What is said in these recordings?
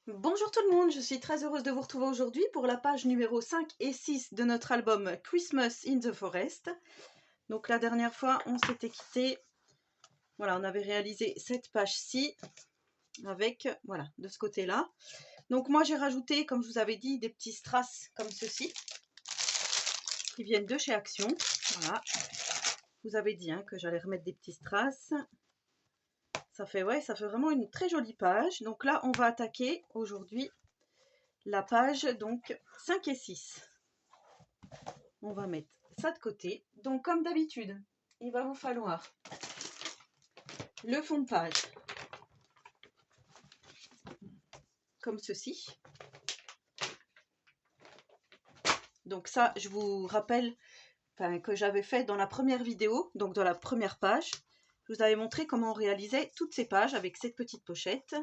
Bonjour tout le monde, je suis très heureuse de vous retrouver aujourd'hui pour la page numéro 5 et 6 de notre album Christmas in the Forest. Donc la dernière fois, on s'était quitté, voilà, on avait réalisé cette page-ci avec, voilà, de ce côté-là. Donc moi j'ai rajouté, comme je vous avais dit, des petits strass comme ceci, qui viennent de chez Action. Voilà, je vous avais dit que j'allais remettre des petits strass. Ça fait vraiment une très jolie page. Donc là, on va attaquer aujourd'hui la page donc 5 et 6. On va mettre ça de côté. Donc comme d'habitude, il va vous falloir le fond de page comme ceci. Donc ça, je vous rappelle que j'avais fait dans la première vidéo, donc dans la première page. Je vous avais montré comment on réalisait toutes ces pages avec cette petite pochette.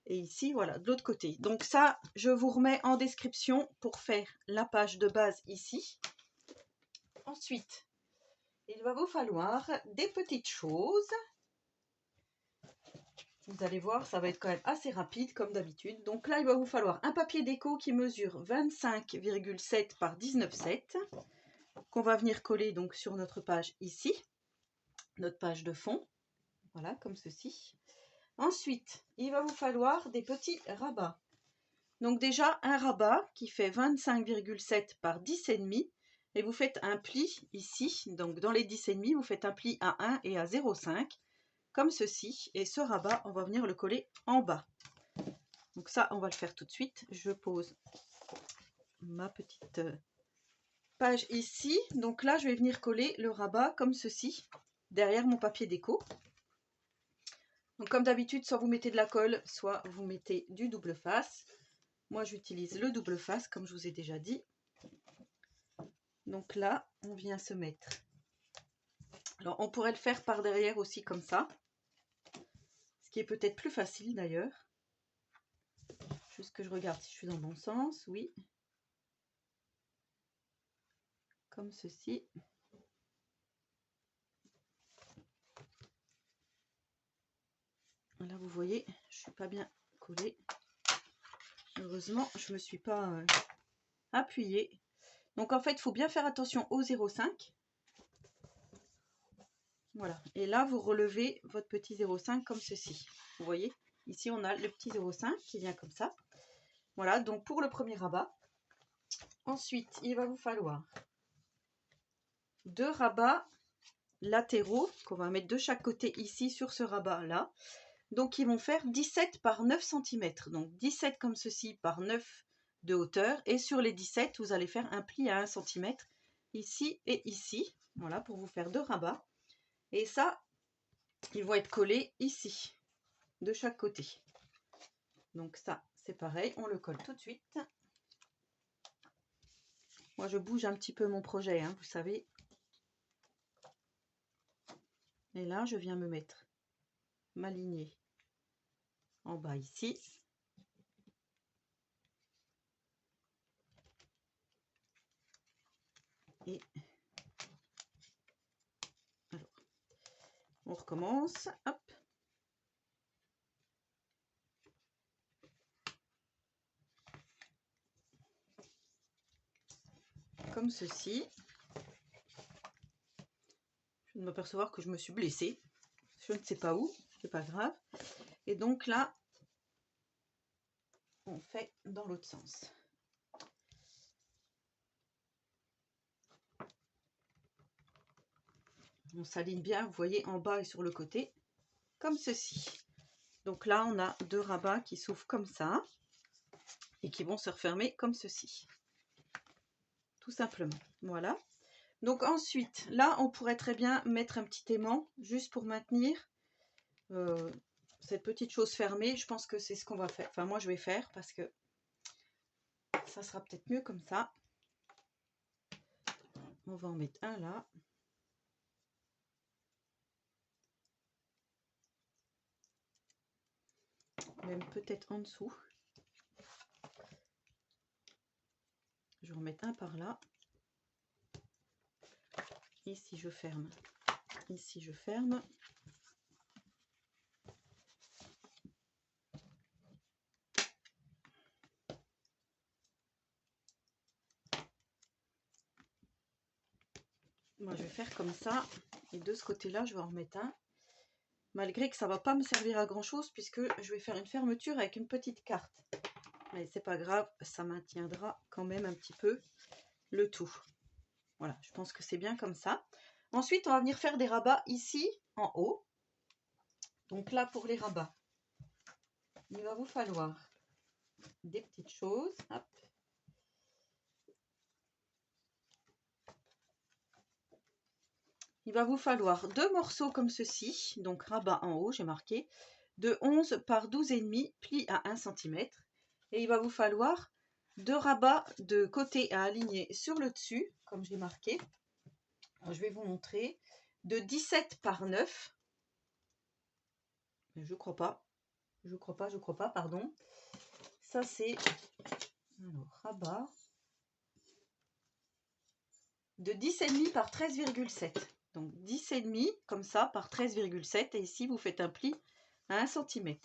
Et ici, voilà, de l'autre côté. Donc ça, je vous remets en description pour faire la page de base ici. Ensuite, il va vous falloir des petites choses. Vous allez voir, ça va être quand même assez rapide comme d'habitude. Donc là, il va vous falloir un papier déco qui mesure 25,7 par 19,7 qu'on va venir coller donc sur notre page ici, notre page de fond. Voilà, comme ceci. Ensuite, il va vous falloir des petits rabats. Donc déjà, un rabat qui fait 25,7 par 10,5 et vous faites un pli ici. Donc dans les 10,5, vous faites un pli à 1 et à 0,5 comme ceci. Et ce rabat, on va venir le coller en bas. Donc ça, on va le faire tout de suite. Je pose ma petite page ici. Donc là, je vais venir coller le rabat comme ceci, derrière mon papier déco. Donc comme d'habitude, soit vous mettez de la colle, soit vous mettez du double face. Moi, j'utilise le double face, comme je vous ai déjà dit. Donc là, on vient se mettre. Alors, on pourrait le faire par derrière aussi, comme ça. Ce qui est peut-être plus facile, d'ailleurs. Juste que je regarde si je suis dans le bon sens. Oui. Comme ceci. Là, vous voyez, je ne suis pas bien collée. Heureusement, je ne me suis pas appuyée. Donc, en fait, il faut bien faire attention au 0,5. Voilà. Et là, vous relevez votre petit 0,5 comme ceci. Vous voyez, ici, on a le petit 0,5 qui vient comme ça. Voilà, donc pour le premier rabat. Ensuite, il va vous falloir 2 rabats latéraux qu'on va mettre de chaque côté ici sur ce rabat-là. Donc, ils vont faire 17 par 9 cm. Donc, 17 comme ceci par 9 de hauteur. Et sur les 17, vous allez faire un pli à 1 cm ici et ici. Voilà, pour vous faire 2 rabats. Et ça, ils vont être collés ici, de chaque côté. Donc ça, c'est pareil, on le colle tout de suite. Moi, je bouge un petit peu mon projet, vous savez. Et là, je viens me mettre ma lignée en bas ici. Et alors, on recommence. Hop. Comme ceci. Je viens de m'apercevoir que je me suis blessée. Je ne sais pas où, c'est pas grave. Et donc là, on fait dans l'autre sens. On s'aligne bien, vous voyez, en bas et sur le côté, comme ceci. Donc là, on a 2 rabats qui s'ouvrent comme ça et qui vont se refermer comme ceci. Tout simplement. Voilà. Donc ensuite, là, on pourrait très bien mettre un petit aimant juste pour maintenir cette petite chose fermée. Je pense que c'est ce qu'on va faire. Enfin, moi, je vais faire parce que ça sera peut-être mieux comme ça. On va en mettre un là. Même peut-être en dessous. Je vais en mettre un par là. Ici, je ferme. Ici, je ferme. Moi, je vais faire comme ça. Et de ce côté-là, je vais en remettre un. Malgré que ça va pas me servir à grand chose puisque je vais faire une fermeture avec une petite carte. Mais c'est pas grave, ça maintiendra quand même un petit peu le tout. Voilà, je pense que c'est bien comme ça. Ensuite, on va venir faire des rabats ici en haut. Donc là, pour les rabats, il va vous falloir des petites choses. Hop. Il va vous falloir 2 morceaux comme ceci, donc rabat en haut, j'ai marqué, de 11 par 12,5, pli à 1 cm. Et il va vous falloir 2 rabats de côté à aligner sur le dessus, comme j'ai marqué. Alors, je vais vous montrer, de 17 par 9. Je crois pas, pardon. Ça c'est, alors, rabat de 10,5 par 13,7. Donc 10,5 comme ça par 13,7 et ici vous faites un pli à 1 cm.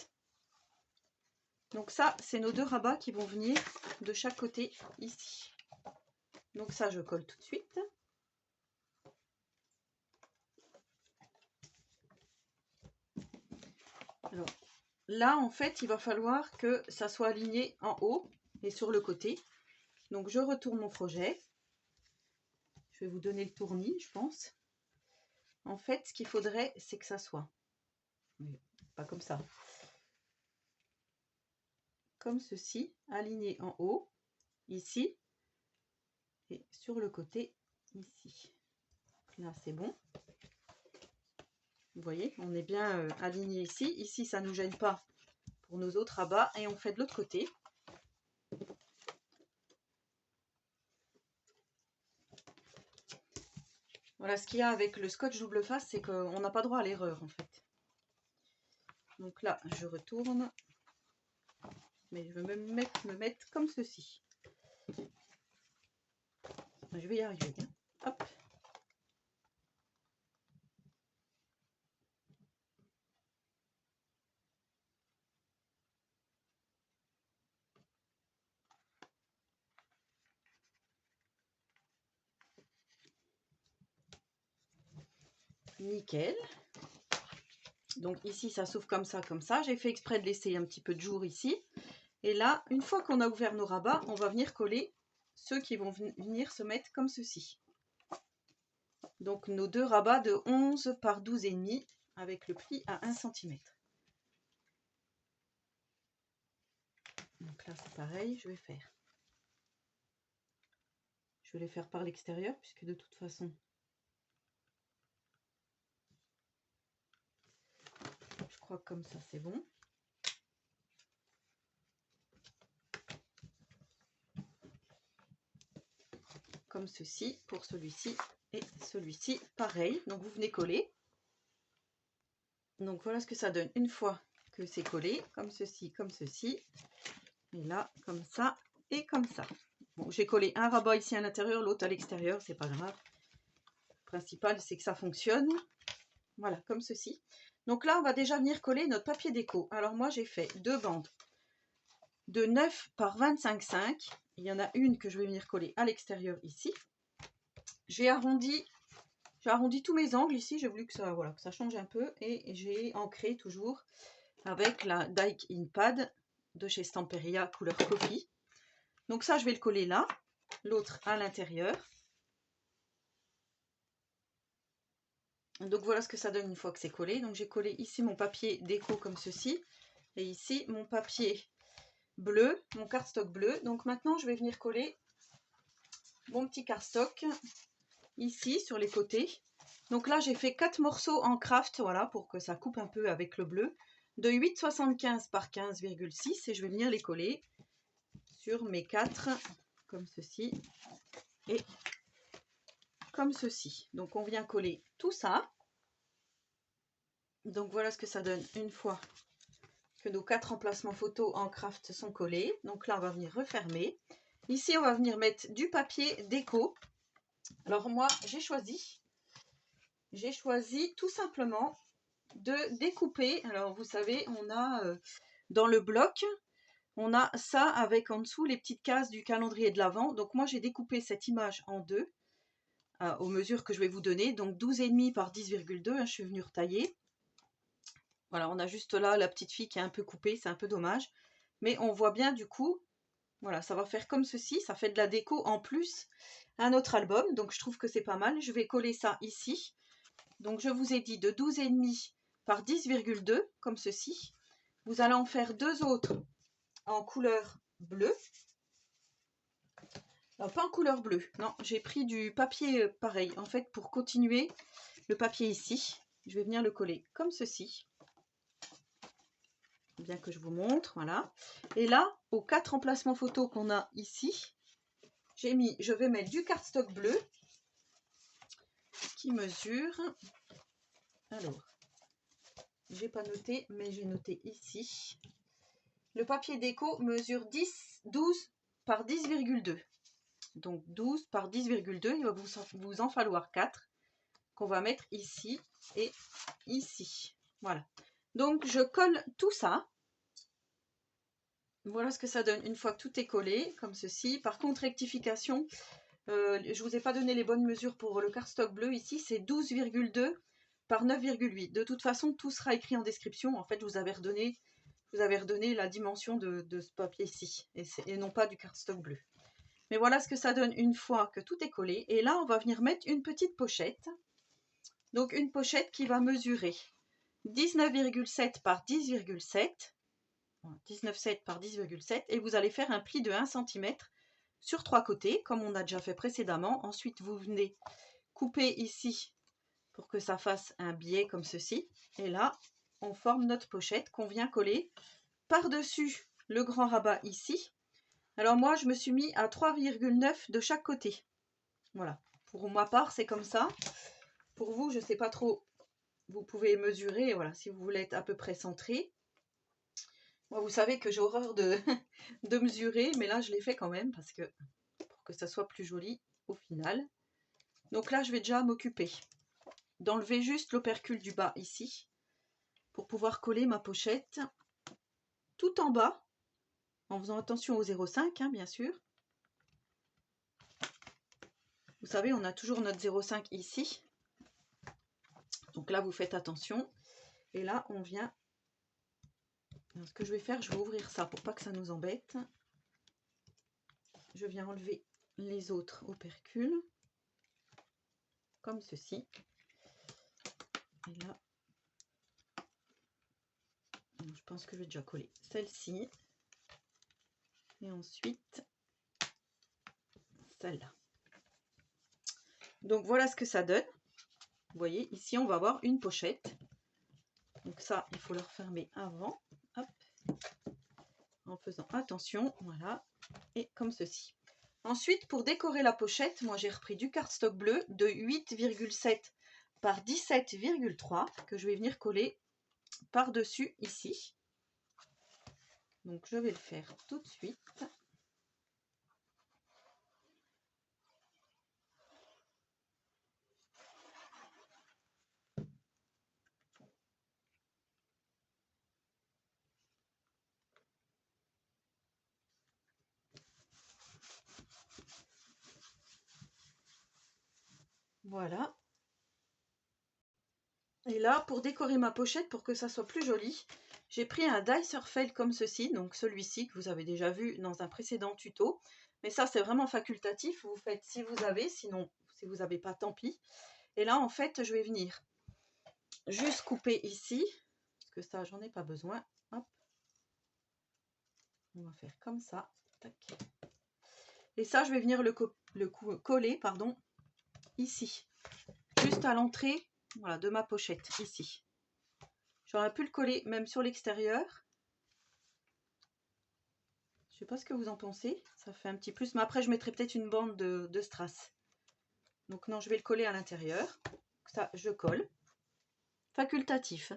Donc ça c'est nos 2 rabats qui vont venir de chaque côté ici. Donc ça je colle tout de suite. Alors là en fait il va falloir que ça soit aligné en haut et sur le côté. Donc je retourne mon projet. Je vais vous donner le tournis je pense. En fait ce qu'il faudrait c'est que ça soit, mais pas comme ça, comme ceci, aligné en haut, ici, et sur le côté, ici. Là, c'est bon. Vous voyez, on est bien aligné ici. Ici, ça ne nous gêne pas pour nos autres rabats. Et on fait de l'autre côté. Voilà, ce qu'il y a avec le scotch double face, c'est qu'on n'a pas droit à l'erreur, en fait. Donc là, je retourne. Mais je vais me mettre comme ceci. Je vais y arriver. Hein. Hop. Nickel. Donc ici, ça s'ouvre comme ça, comme ça. J'ai fait exprès de laisser un petit peu de jour ici. Et là, une fois qu'on a ouvert nos rabats, on va venir coller ceux qui vont venir se mettre comme ceci. Donc nos 2 rabats de 11 par 12,5 avec le pli à 1 cm. Donc là c'est pareil, je vais les faire par l'extérieur puisque de toute façon je crois que comme ça c'est bon. Comme ceci pour celui-ci et celui-ci pareil. Donc vous venez coller. Donc voilà ce que ça donne une fois que c'est collé, comme ceci, et là comme ça et comme ça. Bon, j'ai collé un rabat ici à l'intérieur, l'autre à l'extérieur, c'est pas grave. Le principal c'est que ça fonctionne. Voilà, comme ceci. Donc là on va déjà venir coller notre papier déco. Alors moi j'ai fait 2 bandes de 9 par 25,5. Il y en a une que je vais venir coller à l'extérieur ici. J'ai arrondi tous mes angles ici, j'ai voulu que ça, voilà, que ça change un peu et j'ai ancré toujours avec la Die In Pad de chez Stamperia couleur coffee. Donc ça je vais le coller là, l'autre à l'intérieur. Donc voilà ce que ça donne une fois que c'est collé. Donc j'ai collé ici mon papier déco comme ceci et ici mon papier bleu, mon cardstock bleu. Donc maintenant je vais venir coller mon petit cardstock ici sur les côtés. Donc là j'ai fait 4 morceaux en craft, voilà, pour que ça coupe un peu avec le bleu, de 8,75 par 15,6 et je vais venir les coller sur mes 4 comme ceci et comme ceci. Donc on vient coller tout ça. Donc voilà ce que ça donne une fois que nos 4 emplacements photos en craft sont collés. Donc là on va venir refermer. Ici on va venir mettre du papier déco. Alors moi j'ai choisi tout simplement de découper. Alors vous savez, on a dans le bloc, on a ça avec en dessous les petites cases du calendrier de l'Avent. Donc moi j'ai découpé cette image en deux aux mesures que je vais vous donner. Donc 12,5 par 10,2, hein, je suis venue retailler. Voilà, on a juste là la petite fille qui est un peu coupée, c'est un peu dommage. Mais on voit bien du coup, voilà, ça va faire comme ceci, ça fait de la déco en plus à notre album. Donc je trouve que c'est pas mal. Je vais coller ça ici. Donc je vous ai dit de 12,5 par 10,2, comme ceci. Vous allez en faire deux autres en couleur bleue. Alors, pas en couleur bleue, non, j'ai pris du papier pareil. En fait, pour continuer, le papier ici, je vais venir le coller comme ceci. Bien que je vous montre, voilà. Et là, aux 4 emplacements photos qu'on a ici, je vais mettre du cardstock bleu qui mesure, alors, j'ai pas noté, mais j'ai noté ici. Le papier déco mesure 12 par 10,2. Donc 12 par 10,2, il va vous en falloir 4 qu'on va mettre ici et ici. Voilà. Donc je colle tout ça. Voilà ce que ça donne une fois que tout est collé, comme ceci. Par contre, rectification, je ne vous ai pas donné les bonnes mesures pour le cardstock bleu. Ici, c'est 12,2 par 9,8. De toute façon, tout sera écrit en description. En fait, je vous avais redonné la dimension de ce papier-ci, et non pas du cardstock bleu. Mais voilà ce que ça donne une fois que tout est collé. Et là, on va venir mettre une petite pochette. Donc, une pochette qui va mesurer 19,7 par 10,7. 19,7 par 10,7. Et vous allez faire un pli de 1 cm sur 3 côtés, comme on a déjà fait précédemment. Ensuite, vous venez couper ici pour que ça fasse un biais comme ceci. Et là, on forme notre pochette qu'on vient coller par-dessus le grand rabat ici. Alors moi, je me suis mis à 3,9 de chaque côté. Voilà. Pour ma part, c'est comme ça. Pour vous, je ne sais pas trop. Vous pouvez mesurer, voilà, si vous voulez être à peu près centré. Moi, vous savez que j'ai horreur de mesurer, mais là, je l'ai fait quand même parce que pour que ça soit plus joli au final. Donc là, je vais déjà m'occuper d'enlever juste l'opercule du bas ici pour pouvoir coller ma pochette tout en bas, en faisant attention au 0,5, hein, bien sûr. Vous savez, on a toujours notre 0,5 ici. Donc là, vous faites attention. Et là, on vient... Alors, ce que je vais faire, je vais ouvrir ça pour pas que ça nous embête. Je viens enlever les autres opercules. Comme ceci. Et là, je pense que je vais déjà coller celle-ci. Et ensuite, celle-là. Donc voilà ce que ça donne. Vous voyez, ici, on va avoir une pochette. Donc ça, il faut le refermer avant. Hop. En faisant attention, voilà. Et comme ceci. Ensuite, pour décorer la pochette, moi j'ai repris du cardstock bleu de 8,7 par 17,3 que je vais venir coller par-dessus ici. Donc je vais le faire tout de suite. Voilà. Et là, pour décorer ma pochette, pour que ça soit plus joli, j'ai pris un die surface comme ceci, donc celui-ci que vous avez déjà vu dans un précédent tuto. Mais ça, c'est vraiment facultatif. Vous faites si vous avez, sinon, si vous n'avez pas, tant pis. Et là, en fait, je vais venir juste couper ici, parce que ça, j'en ai pas besoin. Hop. On va faire comme ça. Tac. Et ça, je vais venir le coller, pardon, ici, juste à l'entrée, voilà, de ma pochette, ici. J'aurais pu le coller même sur l'extérieur. Je ne sais pas ce que vous en pensez. Ça fait un petit plus. Mais après, je mettrai peut-être une bande de strass. Donc non, je vais le coller à l'intérieur. Ça, je colle. Facultatif.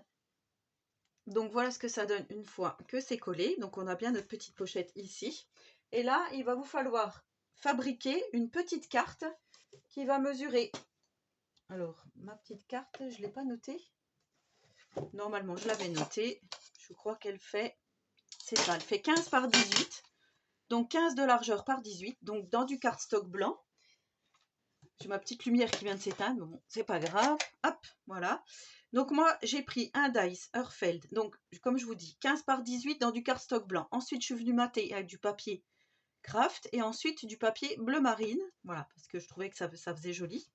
Donc voilà ce que ça donne une fois que c'est collé. Donc on a bien notre petite pochette ici. Et là, il va vous falloir fabriquer une petite carte qui va mesurer. Alors, ma petite carte, je ne l'ai pas notée. Normalement, je l'avais notée. Je crois qu'elle fait... C'est ça, elle fait 15 par 18. Donc 15 de largeur par 18. Donc dans du cardstock blanc. J'ai ma petite lumière qui vient de s'éteindre, mais bon, c'est pas grave. Hop, voilà. Donc moi, j'ai pris un dice Heurfeld, donc comme je vous dis, 15 par 18 dans du cardstock blanc. Ensuite, je suis venue mater avec du papier craft et ensuite du papier bleu marine, voilà, parce que je trouvais que ça faisait joli.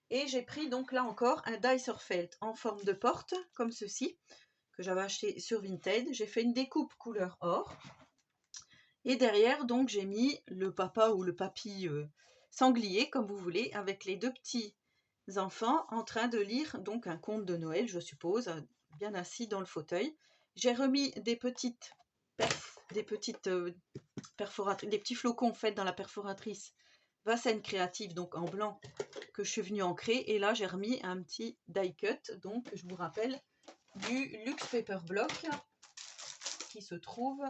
Et j'ai pris donc là encore un dice Heurfeld en forme de porte, comme ceci, que j'avais acheté sur Vinted. J'ai fait une découpe couleur or. Et derrière, donc, j'ai mis le papa ou le papy sanglier, comme vous voulez, avec les deux petits enfants en train de lire donc un conte de Noël, je suppose, bien assis dans le fauteuil. J'ai remis des petites perforatrices, des petits flocons faits dans la perforatrice Vasen Créative, donc en blanc, que je suis venue ancrer. Et là, j'ai remis un petit die cut, donc je vous rappelle, du Luxe Paper Block qui se trouve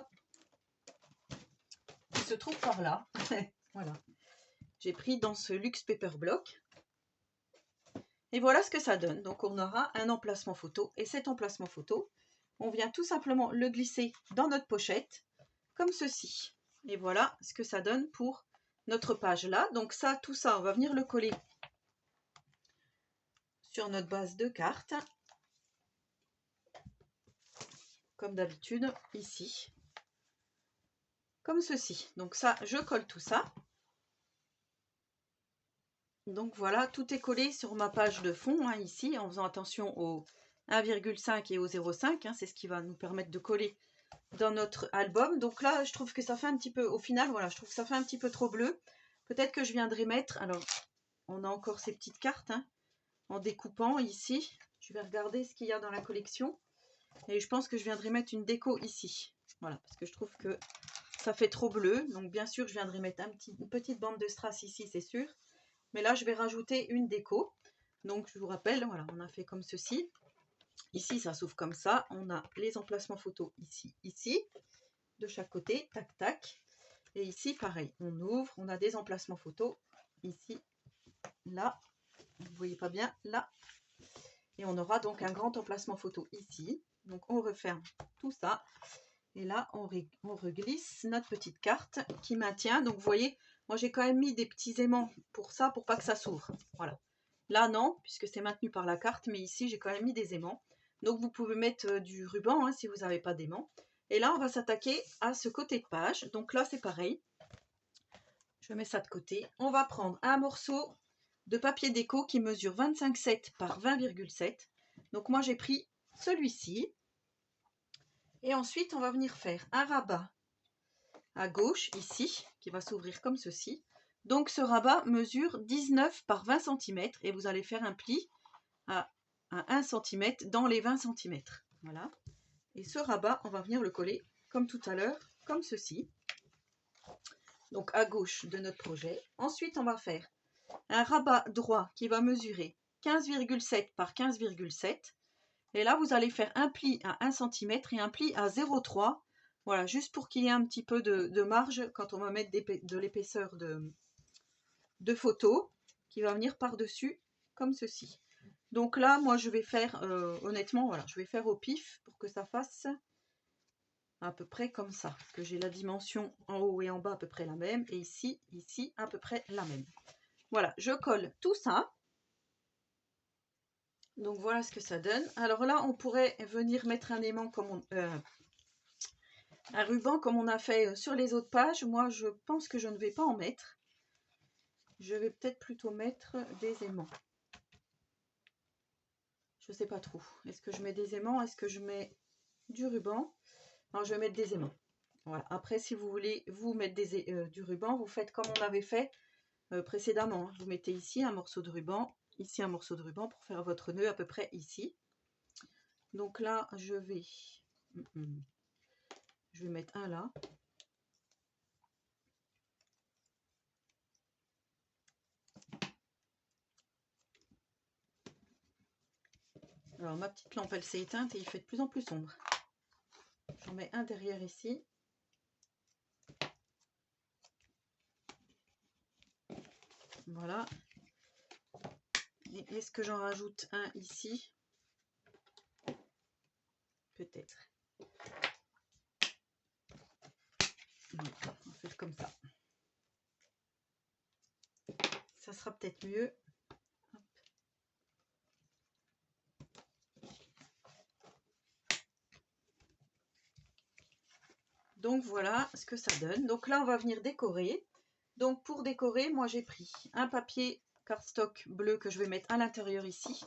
par là. Voilà. J'ai pris dans ce Luxe Paper Block. Et voilà ce que ça donne. Donc on aura un emplacement photo. Et cet emplacement photo, on vient tout simplement le glisser dans notre pochette, comme ceci. Et voilà ce que ça donne pour notre page là. Donc ça, tout ça, on va venir le coller sur notre base de cartes. Comme d'habitude, ici. Comme ceci. Donc ça, je colle tout ça. Donc voilà, tout est collé sur ma page de fond, hein, ici, en faisant attention au 1,5 et au 0,5. Hein, c'est ce qui va nous permettre de coller dans notre album. Donc là, je trouve que ça fait un petit peu, au final, voilà, je trouve que ça fait un petit peu trop bleu. Peut-être que je viendrai mettre, alors, on a encore ces petites cartes, hein, en découpant ici. Je vais regarder ce qu'il y a dans la collection. Et je pense que je viendrai mettre une déco ici. Voilà, parce que je trouve que ça fait trop bleu. Donc bien sûr, je viendrai mettre une petite bande de strass ici, c'est sûr. Mais là, je vais rajouter une déco. Donc, je vous rappelle, voilà, on a fait comme ceci. Ici, ça s'ouvre comme ça. On a les emplacements photos ici, ici, de chaque côté, tac, tac. Et ici, pareil, on ouvre, on a des emplacements photos ici, là. Vous ne voyez pas bien, là. Et on aura donc un grand emplacement photo ici. Donc, on referme tout ça. Et là, on reglisse notre petite carte qui maintient. Donc, vous voyez, moi, j'ai quand même mis des petits aimants pour ça, pour pas que ça s'ouvre. Voilà. Là, non, puisque c'est maintenu par la carte. Mais ici, j'ai quand même mis des aimants. Donc, vous pouvez mettre du ruban hein, si vous n'avez pas d'aimants. Et là, on va s'attaquer à ce côté de page. Donc là, c'est pareil. Je mets ça de côté. On va prendre un morceau de papier déco qui mesure 25,7 par 20,7. Donc, moi, j'ai pris celui-ci. Et ensuite, on va venir faire un rabat à gauche, ici, qui va s'ouvrir comme ceci. Donc, ce rabat mesure 19 par 20 cm et vous allez faire un pli à 1 cm dans les 20 cm. Voilà. Et ce rabat, on va venir le coller comme tout à l'heure, comme ceci. Donc, à gauche de notre projet. Ensuite, on va faire un rabat droit qui va mesurer 15,7 par 15,7. Et là, vous allez faire un pli à 1 cm et un pli à 0,3. Voilà, juste pour qu'il y ait un petit peu de marge quand on va mettre de l'épaisseur de photo qui va venir par-dessus, comme ceci. Donc là, moi, je vais faire, honnêtement, voilà, je vais faire au pif pour que ça fasse à peu près comme ça. Que j'ai la dimension en haut et en bas à peu près la même. Et ici, à peu près la même. Voilà, je colle tout ça. Donc voilà ce que ça donne. Alors là, on pourrait venir mettre un aimant comme un ruban comme on a fait sur les autres pages. Moi, je pense que je ne vais pas en mettre. Je vais peut-être plutôt mettre des aimants. Je ne sais pas trop. Est-ce que je mets des aimants? Est-ce que je mets du ruban? Non, je vais mettre des aimants. Voilà. Après, si vous voulez vous mettre du ruban, vous faites comme on avait fait précédemment. Vous mettez ici un morceau de ruban, ici un morceau de ruban pour faire votre nœud à peu près ici. Donc là, je vais mettre un là. Alors ma petite lampe elle s'est éteinte et il fait de plus en plus sombre. J'en mets un derrière ici. Voilà. Et est-ce que j'en rajoute un ici? Peut-être. Voilà, on va faire comme ça. Ça sera peut-être mieux. Donc voilà ce que ça donne. Donc là on va venir décorer. Donc pour décorer, moi j'ai pris un papier cardstock bleu que je vais mettre à l'intérieur ici.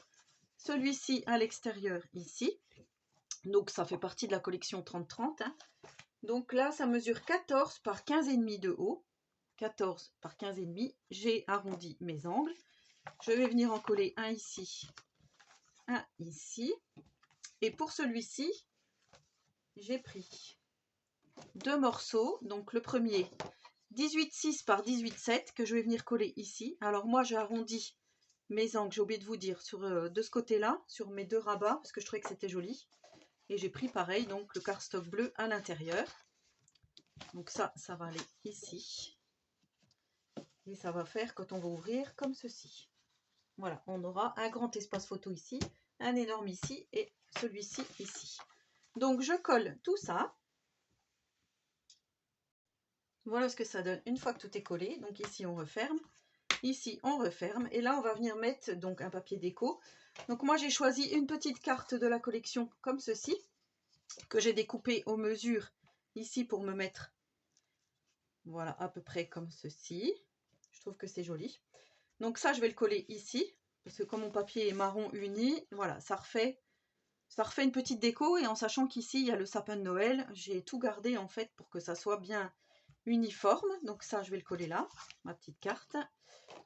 Celui-ci à l'extérieur ici. Donc ça fait partie de la collection 30-30. Hein. Donc là ça mesure 14 par 15,5 de haut. 14 par 15,5. J'ai arrondi mes angles. Je vais venir en coller un ici, un ici. Et pour celui-ci, j'ai pris 2 morceaux. Donc le premier 18,6 par 18,7 que je vais venir coller ici. Alors moi j'ai arrondi mes angles, j'ai oublié de vous dire, de ce côté-là, sur mes 2 rabats, parce que je trouvais que c'était joli. Et j'ai pris pareil, donc le cardstock bleu à l'intérieur. Donc ça va aller ici. Et ça va faire quand on va ouvrir comme ceci. Voilà, on aura un grand espace photo ici, un énorme ici et celui-ci ici. Donc je colle tout ça. Voilà ce que ça donne une fois que tout est collé. Donc ici on referme, ici on referme. Et là on va venir mettre donc un papier déco. Donc moi j'ai choisi une petite carte de la collection comme ceci, que j'ai découpée aux mesures ici pour me mettre, voilà, à peu près comme ceci. Je trouve que c'est joli. Donc ça je vais le coller ici, parce que comme mon papier est marron uni, voilà, ça refait une petite déco. Et en sachant qu'ici il y a le sapin de Noël, j'ai tout gardé en fait pour que ça soit bien uniforme. Donc ça je vais le coller là, ma petite carte.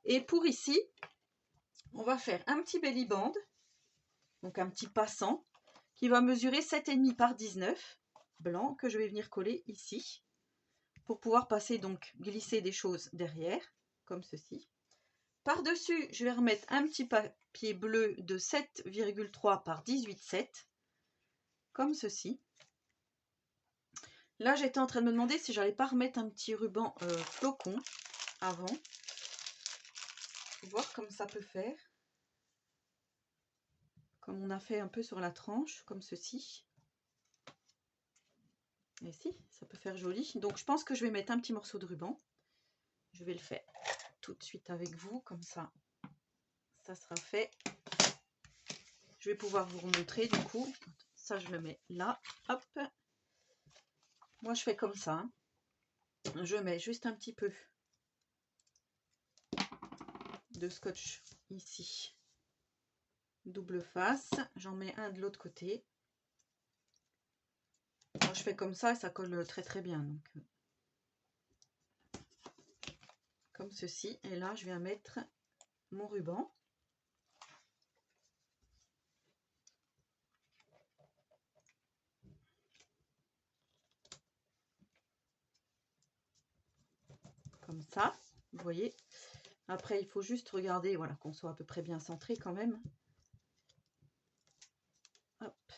Et pour ici on va faire un petit belly band, donc un petit passant qui va mesurer 7,5 par 19 blanc, que je vais venir coller ici pour pouvoir passer, donc glisser des choses derrière comme ceci. Par dessus je vais remettre un petit papier bleu de 7,3 par 18,7 comme ceci. Là j'étais en train de me demander si j'allais pas remettre un petit ruban flocon avant, voir comme ça peut faire, comme on a fait un peu sur la tranche comme ceci. Et si, ça peut faire joli. Donc je pense que je vais mettre un petit morceau de ruban. Je vais le faire tout de suite avec vous, comme ça sera fait. Je vais pouvoir vous remontrer du coup. Ça je le mets là, hop. Moi je fais comme ça, hein. Je mets juste un petit peu de scotch ici, double face. J'en mets un de l'autre côté. Moi je fais comme ça et ça colle très très bien. Donc, comme ceci. Et là je viens mettre mon ruban. Comme ça, vous voyez. Après il faut juste regarder, voilà, qu'on soit à peu près bien centré quand même. Hop.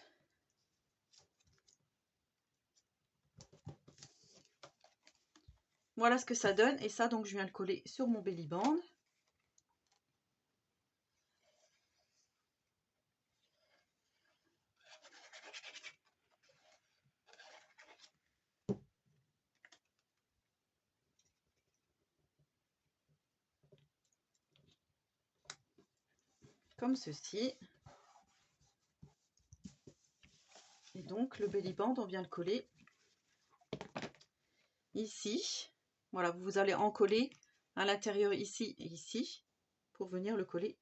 Voilà ce que ça donne. Et ça donc je viens le coller sur mon belly band. Comme ceci. Et donc le belly band on vient le coller ici. Voilà, vous allez en coller à l'intérieur ici et ici pour venir le coller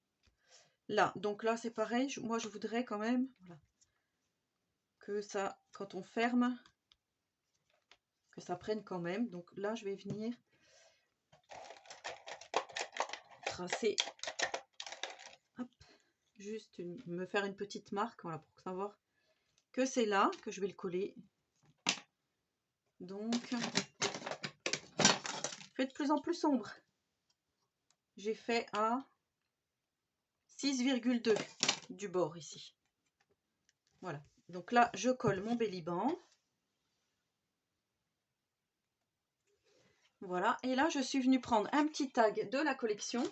là. Donc là c'est pareil, moi je voudrais quand même, voilà, que ça, quand on ferme, que ça prenne quand même. Donc là je vais venir tracer, hop, juste me faire une petite marque, voilà, pour savoir que c'est là que je vais le coller. Donc fait de plus en plus sombre. J'ai fait à 6,2 du bord ici. Voilà, donc là je colle mon belly band. Voilà, et là je suis venue prendre un petit tag de la collection.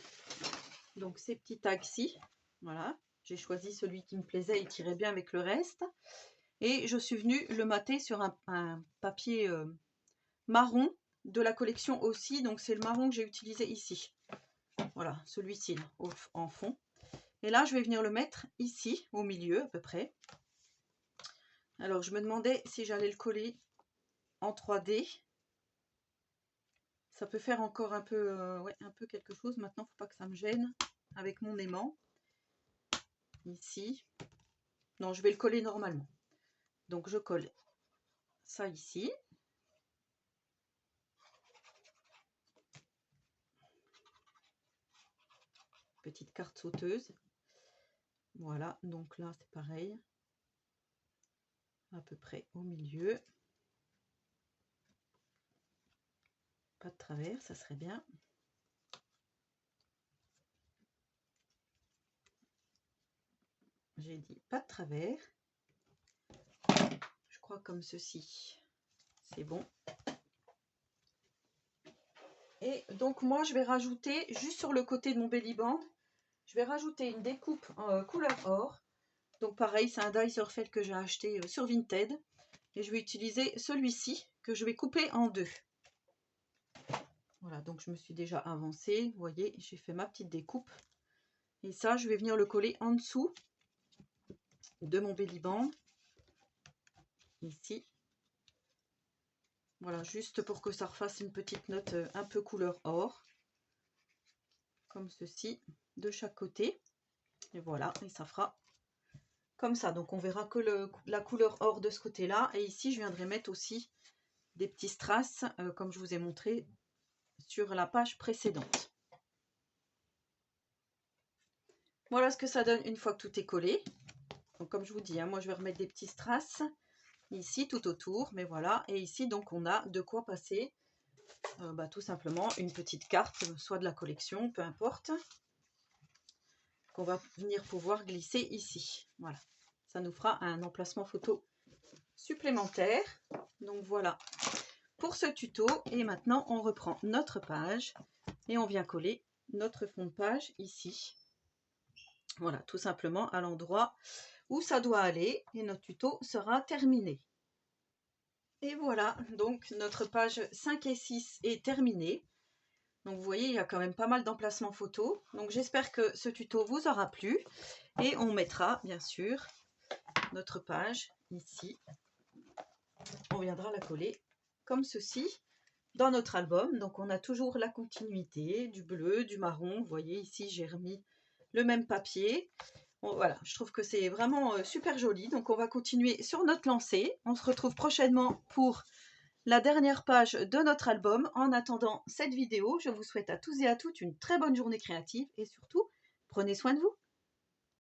Donc ces petits tags-ci, voilà, j'ai choisi celui qui me plaisait, il tirait bien avec le reste. Et je suis venue le mater sur un papier marron de la collection aussi. Donc c'est le marron que j'ai utilisé ici. Voilà, celui-ci en fond. Et là je vais venir le mettre ici, au milieu à peu près. Alors je me demandais si j'allais le coller en 3D. Ça peut faire encore un peu, ouais, un peu quelque chose. Maintenant, il ne faut pas que ça me gêne avec mon aimant. Ici. Non, je vais le coller normalement. Donc, je colle ça ici. Petite carte sauteuse. Voilà, donc là, c'est pareil. À peu près au milieu. Pas de travers, ça serait bien. J'ai dit pas de travers. Je crois comme ceci. C'est bon. Et donc moi, je vais rajouter, juste sur le côté de mon belly band, je vais rajouter une découpe en couleur or. Donc pareil, c'est un die surfelt que j'ai acheté sur Vinted. Et je vais utiliser celui-ci que je vais couper en deux. Voilà, donc je me suis déjà avancée. Vous voyez, j'ai fait ma petite découpe. Et ça, je vais venir le coller en dessous de mon belly band. Ici. Voilà, juste pour que ça refasse une petite note un peu couleur or. Comme ceci, de chaque côté. Et voilà, et ça fera comme ça. Donc on verra que la couleur or de ce côté-là. Et ici, je viendrai mettre aussi des petits strass, comme je vous ai montré sur la page précédente. Voilà ce que ça donne une fois que tout est collé. Donc comme je vous dis, hein, moi je vais remettre des petits strass ici tout autour, mais voilà. Et ici donc on a de quoi passer tout simplement une petite carte, soit de la collection, peu importe, qu'on va venir pouvoir glisser ici. Voilà, ça nous fera un emplacement photo supplémentaire. Donc voilà pour ce tuto. Et maintenant on reprend notre page et on vient coller notre fond de page ici. Voilà, tout simplement à l'endroit où ça doit aller et notre tuto sera terminé. Et voilà, donc notre page 5 et 6 est terminée. Donc vous voyez, il y a quand même pas mal d'emplacements photos. Donc j'espère que ce tuto vous aura plu. Et on mettra bien sûr notre page ici. On viendra la coller comme ceci dans notre album. Donc on a toujours la continuité du bleu, du marron. Vous voyez ici, j'ai remis le même papier. Bon, voilà, je trouve que c'est vraiment super joli. Donc on va continuer sur notre lancée. On se retrouve prochainement pour la dernière page de notre album. En attendant cette vidéo, je vous souhaite à tous et à toutes une très bonne journée créative et surtout, prenez soin de vous.